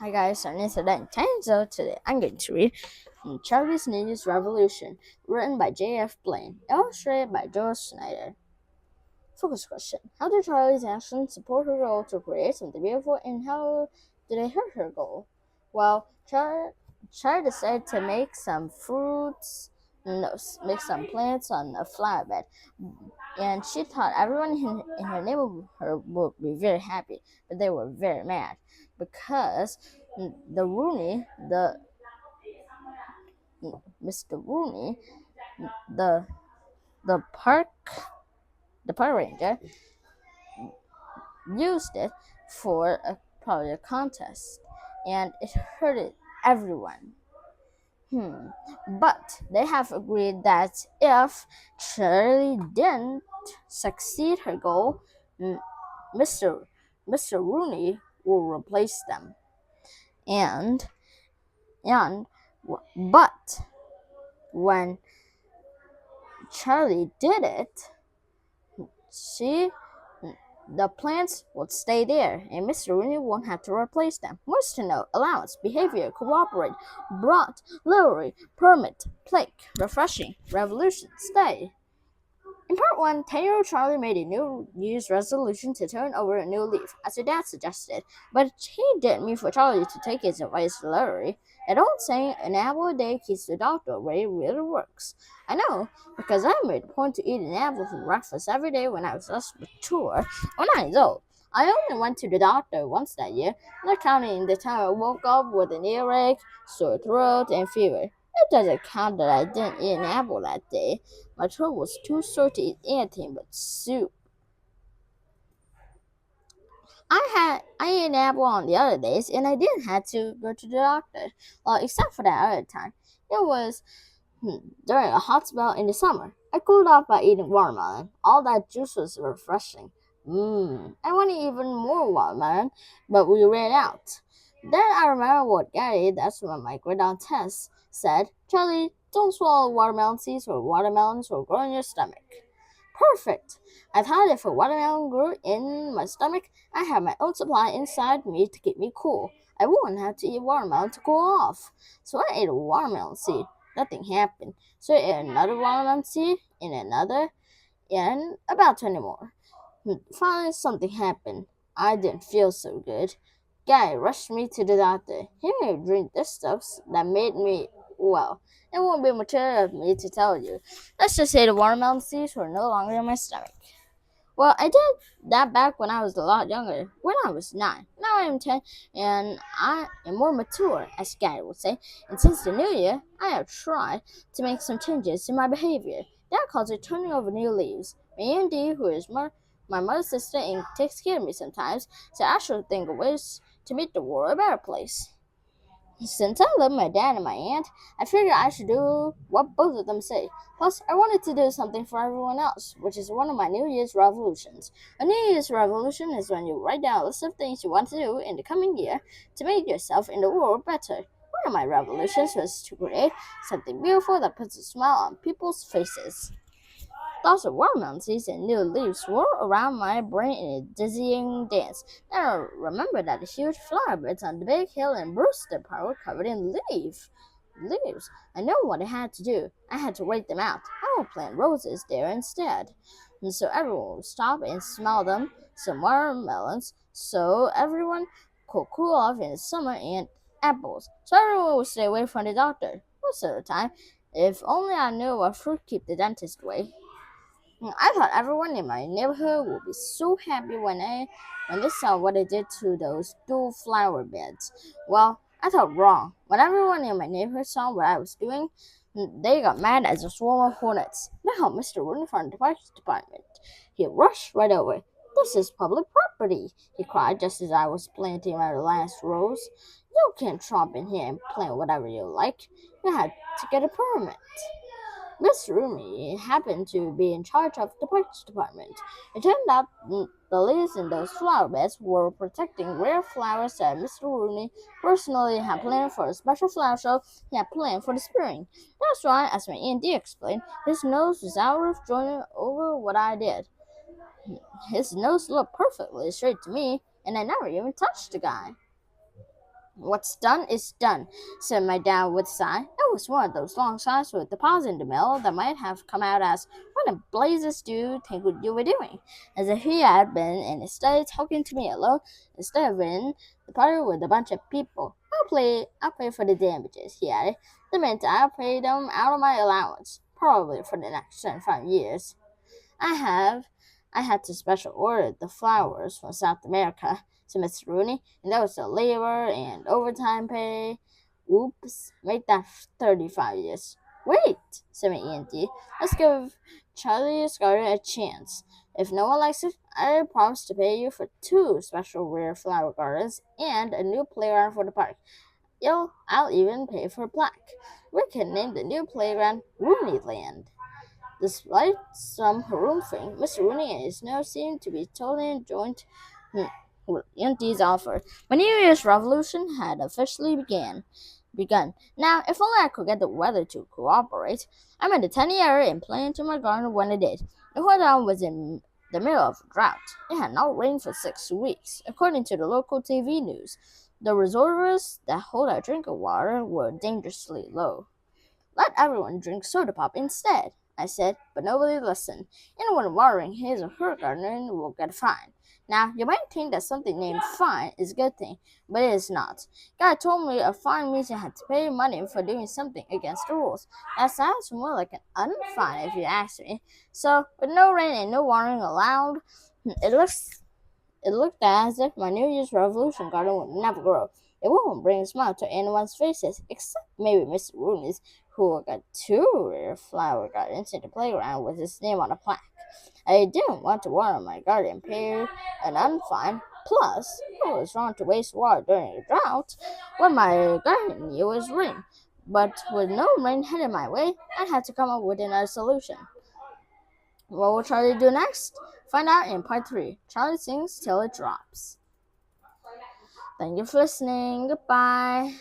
Hi guys, I'm Razkidsday194. Today I'm going to read Charlie's New Year's Revolution, written by J.F. Blaine, illustrated by Joel Schneider. Focus question: how did Charlie's actions support her goal to create something beautiful, and how did they hurt her goal? Well, Charlie decided to make some plants on a flower bed, and she thought everyone in her neighborhood would be very happy, but they were very mad because the Rooney, the Mr. Rooney, the the park ranger used it for probably a contest, and it hurted everyone. But they have agreed that if Shirley didn't succeed her goal, Mr. Rooney will replace them. And but when Charlie did it, the plants would stay there, and Mr. Rooney won't have to replace them. Words to know: allowance, behavior, cooperate, brought, livery, permit, plague, refreshing, revolution, stay. In part 1, 10-year-old Charlie made a New Year's resolution to turn over a new leaf, as her dad suggested, but he didn't mean for Charlie to take his advice literally. That old saying, an apple a day keeps the doctor away, really works. I know, because I made a point to eat an apple for breakfast every day when I was less mature or 9 years old. I only went to the doctor once that year, not counting the time I woke up with an earache, sore throat, and fever. It doesn't count that I didn't eat an apple that day. My throat was too sore to eat anything but soup. I ate an apple on the other days, and I didn't have to go to the doctor. Well, except for that other time. It was during a hot spell in the summer. I cooled off by eating watermelon. All that juice was refreshing. I wanted even more watermelon, but we ran out. Then I remember what Gary, that's when my great aunt Tess, said, Charlie, don't swallow watermelon seeds or watermelons will grow in your stomach. Perfect! I thought if a watermelon grew in my stomach, I had my own supply inside me to keep me cool. I wouldn't have to eat watermelon to cool off. So I ate a watermelon seed. Nothing happened. So I ate another watermelon seed, and another, and about 20 more. Finally, something happened. I didn't feel so good. Guy rushed me to the doctor. He made me drink this stuff that made me well. It won't be mature of me to tell you. Let's just say the watermelon seeds were no longer in my stomach. Well, I did that back when I was a lot younger, when I was 9. Now I am 10, and I am more mature, as Guy would say. And since the new year, I have tried to make some changes in my behavior. That calls it turning over new leaves. My Aunt Dee, who is my mother's sister and takes care of me sometimes, said I should think of ways to make the world a better place. Since I love my dad and my aunt, I figured I should do what both of them say. Plus, I wanted to do something for everyone else, which is one of my New Year's resolutions. A New Year's resolution is when you write down a list of things you want to do in the coming year to make yourself and the world better. One of my resolutions was to create something beautiful that puts a smile on people's faces. Thoughts of watermelon seeds and new leaves swirled around my brain in a dizzying dance. Then I remembered that the huge flower beds on the big hill in Brewster Park were covered in leaves. I know what I had to do. I had to wait them out. I would plant roses there instead. And so everyone would stop and smell them, some watermelons, so everyone could cool off in the summer, and apples, so everyone would stay away from the doctor most of the time. If only I knew what fruit keep the dentist away. I thought everyone in my neighborhood would be so happy when they saw what I did to those 2 flower beds. Well, I thought wrong. When everyone in my neighborhood saw what I was doing, they got mad as a swarm of hornets. Now, Mr. Rooney from the Parks Department. He rushed right over. This is public property, he cried just as I was planting my last rose. You can't tromp in here and plant whatever you like. You had to get a permit. Miss Rooney happened to be in charge of the Parks Department. It turned out the leaves in those flower beds were protecting rare flowers that Mr. Rooney personally had planned for a special flower show he had planned for the spring. That's why, as my Aunt Dee explained, his nose was out of joint over what I did. His nose looked perfectly straight to me, and I never even touched the guy. What's done is done, said my dad with a sigh. It was one of those long sighs with the pause in the middle that might have come out as, "What in blazes do you think you were doing?" As if he had been in his study talking to me alone instead of in the party with a bunch of people. I'll pay for the damages, he added. That meant I'll pay them out of my allowance, probably for the next 25 years. I have. I had to special order the flowers from South America, said Mr. Rooney, and that was the labor and overtime pay. Oops, make that 35 years. Wait, said my ENT. Let's give Charlie's garden a chance. If no one likes it, I promise to pay you for 2 special rare flower gardens and a new playground for the park. I'll even pay for a plaque. We can name the new playground Rooney Land. Despite some harumphin, Mr. Rooney and his nose seemed to be totally enjoying Yunti's offer. My New Year's revolution had officially begun. Now, if only I could get the weather to cooperate. I made a tiny error in playing to my garden when it did. The hoedown was in the middle of a drought. It had not rained for 6 weeks, according to the local TV news. The reservoirs that hold our drinking water were dangerously low. Let everyone drink soda pop instead, I said, but nobody listened. Anyone watering his or her garden will get a fine. Now, you might think that something named fine is a good thing, but it is not. God told me a fine means you had to pay money for doing something against the rules. That sounds more like an unfine if you ask me. So, with no rain and no watering allowed, it looked as if my New Year's revolution garden would never grow. It won't bring a smile to anyone's faces, except maybe Mr. Rooney's, who got 2 rare flower gardens in the playground with his name on a plaque. I didn't want to water my garden, pay an unfine. Plus, it was wrong to waste water during a drought when my garden was rain. But with no rain headed my way, I had to come up with another solution. What will Charlie do next? Find out in part 3. Charlie sings till it drops. Thank you for listening. Goodbye.